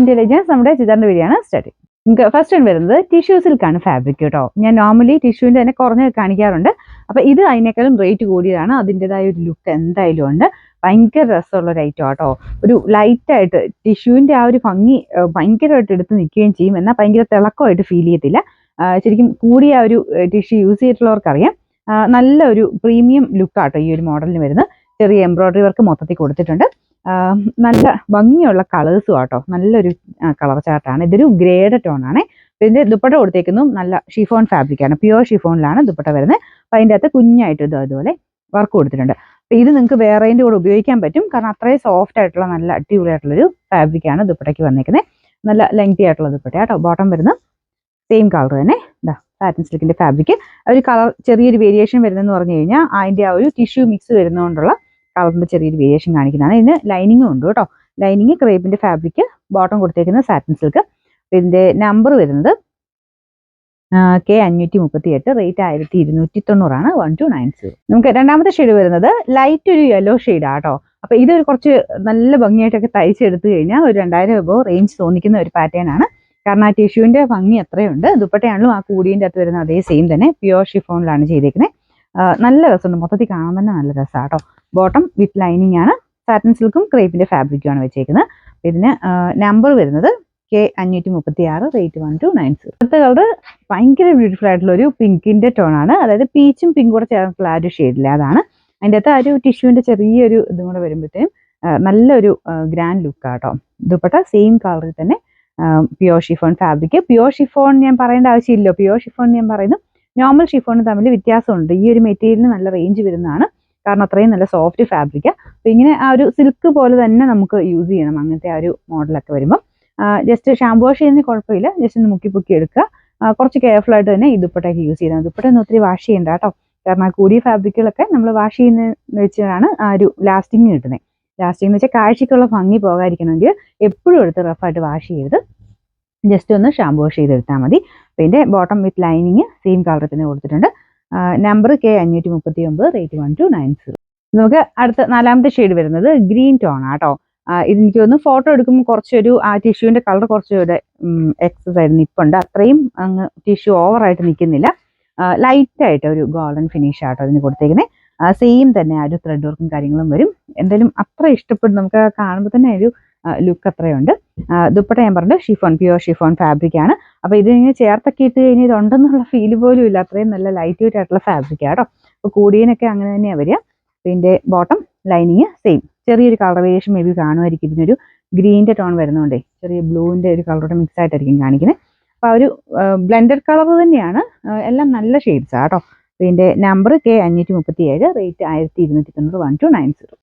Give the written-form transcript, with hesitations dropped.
Intelligence നമ്മുടെ ചിത്രന്റെ video ആണ് start. നമുക്ക് ഫസ്റ്റ് വൺ വരുന്നത് ടിഷ്യൂ സിൽക്കാണ് ഫാബ്രിക് കേട്ടോ. ഞാൻ നോർമലി ടിഷ്യൂവിന്റെ തന്നെ കുറഞ്ഞ് കാണിക്കാറുണ്ട്. അപ്പൊ ഇത് അതിനേക്കാളും റേറ്റ് കൂടിയതാണ്. അതിൻ്റെതായ ഒരു ലുക്ക് എന്തായാലും ഉണ്ട്. ഭയങ്കര രസമുള്ള ഒരു ഐറ്റം ആട്ടോ. ഒരു ലൈറ്റ് ആയിട്ട് ടിഷ്യൂവിന്റെ ആ ഒരു ഭംഗി ഭയങ്കരമായിട്ട് എടുത്ത് നിൽക്കുകയും ചെയ്യും. എന്നാൽ ഭയങ്കര തിളക്കമായിട്ട് ഫീൽ ചെയ്യത്തില്ല. ശരിക്കും കൂടിയ ഒരു ടിഷ്യൂ യൂസ് ചെയ്തിട്ടുള്ളവർക്കറിയാം. നല്ല ഒരു പ്രീമിയം ലുക്കാട്ടോ ഈ ഒരു മോഡലിന് വരുന്നത്. ചെറിയ എംബ്രോയിഡറി വർക്ക് മൊത്തത്തിൽ കൊടുത്തിട്ടുണ്ട്. നല്ല ഭംഗിയുള്ള കളേഴ്സും ആട്ടോ. നല്ലൊരു കളർ ചാർട്ടാണ്. ഇതൊരു ഗ്രേഡ് ടോൺ ആണ്. ഇതിന്റെ ദുപ്പട്ട കൊടുത്തേക്കുന്നു നല്ല ഷിഫോൺ ഫാബ്രിക്കാണ്. പ്യുവർ ഷിഫോണിലാണ് ദുപ്പട്ട വരുന്നത്. അപ്പം അതിൻ്റെ അകത്ത് കുഞ്ഞായിട്ട് അതുപോലെ വർക്ക് കൊടുത്തിട്ടുണ്ട്. അപ്പം ഇത് നിങ്ങൾക്ക് വേറെതിൻ്റെ കൂടെ ഉപയോഗിക്കാൻ പറ്റും. കാരണം അത്രയും സോഫ്റ്റ് ആയിട്ടുള്ള നല്ല അടിപൊളിയായിട്ടുള്ളൊരു ഫാബ്രിക്കാണ് ദുപ്പട്ടയ്ക്ക് വന്നേക്കുന്നത്. നല്ല ലെങ്തി ആയിട്ടുള്ള ദുപ്പട്ട കേട്ടോ. ബോട്ടം വരുന്നത് സെയിം കളർ തന്നെ. സാറ്റിൻ സിൽക്കിന്റെ ഫാബ്രിക്. ഒരു കളർ ചെറിയൊരു വേരിയേഷൻ വരുന്നതെന്ന് പറഞ്ഞു കഴിഞ്ഞാൽ അതിൻ്റെ ആ ഒരു ടിഷ്യൂ മിക്സ് വരുന്നതുകൊണ്ടുള്ള കളറിന്റെ ചെറിയൊരു വേരിയേഷൻ കാണിക്കുന്നതാണ്. ഇതിന് ലൈനിങ്ങും ഉണ്ട് കേട്ടോ. ലൈനിങ് ക്രേപ്പിന്റെ ഫാബ്രിക്. ബോട്ടം കൊടുത്തേക്കുന്നത് സാറ്റിൻ സിൽക്ക്. ഇതിന്റെ നമ്പർ വരുന്നത് K538, റേറ്റ് 1290, 1290. നമുക്ക് രണ്ടാമത്തെ ഷെയ്ഡ് വരുന്നത് ലൈറ്റ് ഒരു യെല്ലോ ഷെയ്ഡാ കേട്ടോ. അപ്പൊ ഇതൊരു കുറച്ച് നല്ല ഭംഗിയായിട്ടൊക്കെ തയ്ച്ചെടുത്തു കഴിഞ്ഞാൽ ഒരു 2000 രൂപ റേഞ്ച് തോന്നിക്കുന്ന ഒരു പാറ്റേൺ ആണ്. കാരണം ആ ടിഷ്യൂവിന്റെ ഭംഗി അത്രയുണ്ട്. ദുപ്പട്ടയാണെങ്കിലും ആ കൂടിയതിൻ്റെ അകത്ത് വരുന്ന അതേ സെയിം തന്നെ പ്യുവർ ഷിഫോണിലാണ് ചെയ്തേക്കുന്നത്. നല്ല രസമുണ്ട്. മൊത്തത്തിൽ കാണാൻ തന്നെ നല്ല രസമാണ് കേട്ടോ. ബോട്ടം വിത്ത് ലൈനിങ് ആണ്. സാറ്റിൻ സിൽക്കും ക്രേപ്പിന്റെ ഫാബ്രിക്കും ആണ് വെച്ചേക്കുന്നത്. ഇതിന് നമ്പർ വരുന്നത് K536, റേറ്റ് 1290. അടുത്ത കളർ ഭയങ്കര ബ്യൂട്ടിഫുൾ ആയിട്ടുള്ള ഒരു പിങ്കിന്റെ ടോൺ ആണ്. അതായത് പീച്ചും പിങ്കും കൂടെ ചേർന്നിട്ടുള്ള ആ ഒരു ഷെയ്ഡില്ല. അതാണ് അതിൻ്റെ അകത്ത് ആ ഒരു ടിഷ്യൂവിന്റെ ചെറിയൊരു ഇതും കൂടെ വരുമ്പോഴത്തേക്കും നല്ലൊരു ഗ്രാൻഡ് ലുക്ക് ആട്ടോ. ദുപ്പട്ട സെയിം കളറിൽ തന്നെ pure chiffon fabric. Pure chiffon ഞാൻ പറയേണ്ട ആവശ്യമില്ല. പ്യുവർ ഷിഫോൺ ഞാൻ പറയുന്നു നോർമൽ ഷിഫോണും തമ്മിൽ വ്യത്യാസമുണ്ട്. ഈ ഒരു മെറ്റീരിയലിന് നല്ല റേഞ്ച് വരുന്നതാണ്. കാരണം അത്രയും നല്ല സോഫ്റ്റ് ഫാബ്രിക്കാണ്. അപ്പം ഇങ്ങനെ ആ ഒരു സിൽക്ക് പോലെ തന്നെ നമുക്ക് യൂസ് ചെയ്യണം അങ്ങനത്തെ ആ ഒരു മോഡലൊക്കെ വരുമ്പോൾ. ജസ്റ്റ് ഷാമ്പു വാഷ് ചെയ്യുന്നതിന് കുഴപ്പമില്ല. ജസ്റ്റ് ഒന്ന് മുക്കി പൊക്കി എടുക്കുക. കുറച്ച് കെയർഫുൾ ആയിട്ട് തന്നെ ഈ ദുപ്പട്ടയൊക്കെ യൂസ് ചെയ്യണം. ദുപ്പട്ട ഒന്നും ഒത്തിരി വാഷ് ചെയ്യേണ്ട കേട്ടോ. കാരണം ആ കൂടിയ ഫാബ്രിക്കുകളൊക്കെ നമ്മൾ വാഷ് ചെയ്യുന്നതെന്ന് വെച്ചാണ് ആ ഒരു ലാസ്റ്റിങ് കിട്ടുന്നത്. ലാസ്റ്റിംഗ് എന്ന് വെച്ചാൽ കാഴ്ചക്കുള്ള ഭംഗി പോകാതിരിക്കണമെങ്കിൽ എപ്പോഴും എടുത്ത് റഫായിട്ട് വാഷ് ചെയ്ത് ജസ്റ്റ് ഒന്ന് ഷാമ്പു വാഷ് ചെയ്തെടുത്താൽ മതി. പിന്നെ ബോട്ടം വിത്ത് ലൈനിങ് സെയിം കളറിൽ തന്നെ കൊടുത്തിട്ടുണ്ട്. Number K539, rate 1290. നമുക്ക് അടുത്ത നാലാമത്തെ ഷെയ്ഡ് വരുന്നത് ഗ്രീൻ ടോൺ ആട്ടോ. ഇതെനിക്ക് തോന്നുന്നു ഫോട്ടോ എടുക്കുമ്പോൾ കുറച്ചൊരു ആ ടിഷ്യൂവിന്റെ കളർ കുറച്ചുകൂടെ എക്സസ് ആയിട്ട് നിൽപ്പുണ്ട്. അത്രയും അങ്ങ് ടിഷ്യൂ ഓവറായിട്ട് നിൽക്കുന്നില്ല. ലൈറ്റായിട്ട് ഒരു ഗോൾഡൻ ഫിനിഷ് ആട്ടോ അതിന് കൊടുത്തേക്കുന്നത്. സെയിം തന്നെ ആ ഒരു ത്രെഡ് വർക്കും കാര്യങ്ങളും വരും. എന്തായാലും അത്ര ഇഷ്ടപ്പെടും. നമുക്ക് കാണുമ്പോൾ തന്നെ ഒരു ലുക്ക് അത്രയുണ്ട്. ദുപ്പട്ട ഞാൻ പറഞ്ഞത് ഷിഫോൺ, പ്യുവർ ഷിഫോൺ ഫാബ്രിക് ആണ്. അപ്പൊ ഇതിങ്ങനെ ചേർത്തൊക്കെ ഇട്ട് കഴിഞ്ഞാൽ ഇതുണ്ടെന്നുള്ള ഫീൽ പോലും ഇല്ല. അത്രയും നല്ല ലൈറ്റ് വെയിറ്റ് ആയിട്ടുള്ള ഫാബ്രിക് ആട്ടോ. അപ്പൊ കൂടിയനൊക്കെ അങ്ങനെ തന്നെയാണ് വരിക. പിന്നെ ബോട്ടം ലൈനിങ് സെയിം. ചെറിയൊരു കളർ വേരിയേഷൻ മേ ബി കാണുമായിരിക്കും. ഇതിനൊരു ഗ്രീനിന്റെ ടോൺ വരുന്നതുകൊണ്ടേ ചെറിയ ബ്ലൂവിന്റെ ഒരു കളറോടെ മിക്സ് ആയിട്ടായിരിക്കും കാണിക്കുന്നത്. അപ്പൊ ആ ഒരു ബ്ലെൻഡഡ് കളർ തന്നെയാണ്. എല്ലാം നല്ല ഷെയ്ഡ്സ് ആട്ടോ. പിന്നെ നമ്പർ K537, റേറ്റ് 1290, 1290.